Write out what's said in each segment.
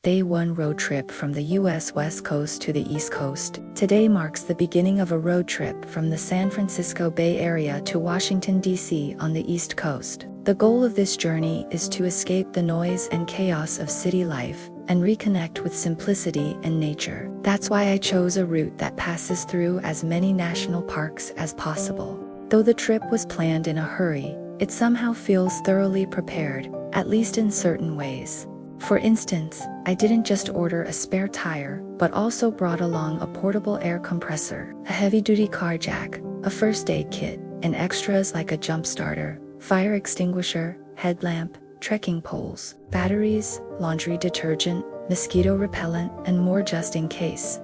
Day 1 road trip from the US West Coast to the East Coast. Today marks the beginning of a road trip from the San Francisco Bay Area to Washington, D.C. on the East Coast. The goal of this journey is to escape the noise and chaos of city life and reconnect with simplicity and nature. That's why I chose a route that passes through as many national parks as possible. Though the trip was planned in a hurry, it somehow feels thoroughly prepared, at least in certain ways. For instance, I didn't just order a spare tire, but also brought along a portable air compressor, a heavy-duty car jack, a first aid kit, and extras like a jump starter, fire extinguisher, headlamp, trekking poles, batteries, laundry detergent, mosquito repellent, and more just in case.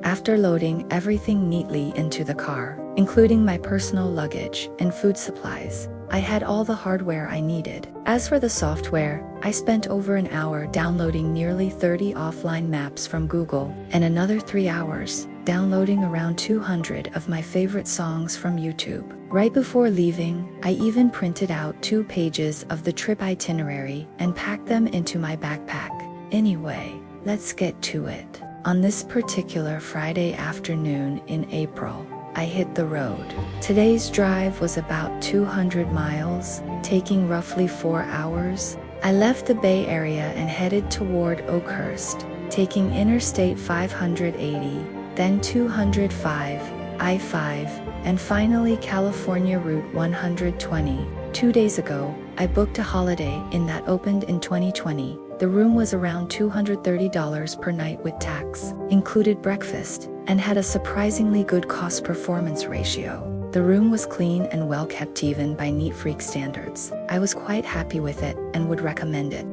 After loading everything neatly into the car, including my personal luggage and food supplies, I had all the hardware I needed. As for the software, I spent over an hour downloading nearly 30 offline maps from Google, and another 3 hours downloading around 200 of my favorite songs from YouTube. Right before leaving, I even printed out 2 pages of the trip itinerary and packed them into my backpack. Anyway, let's get to it. On this particular Friday afternoon in April, I hit the road. Today's drive was about 200 miles, taking roughly 4 hours. I left the Bay Area and headed toward Oakhurst, taking Interstate 580, then 205, I-5, and finally California Route 120. 2 days ago, I booked a Holiday Inn that opened in 2020. The room was around $230 per night with tax, included breakfast, and had a surprisingly good cost-performance ratio. The room was clean and well kept even by neat freak standards. I was quite happy with it and would recommend it.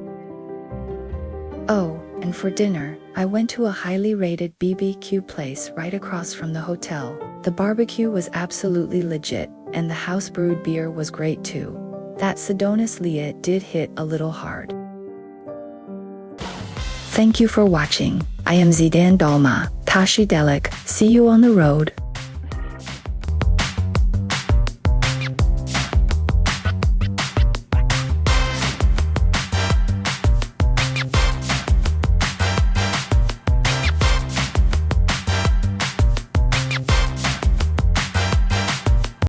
Oh, and for dinner, I went to a highly rated BBQ place right across from the hotel. The barbecue was absolutely legit, and the house-brewed beer was great too. That Sedonis Liat did hit a little hard. Thank you for watching. I am Zidan Dalma, Tashi Delik. See you on the road.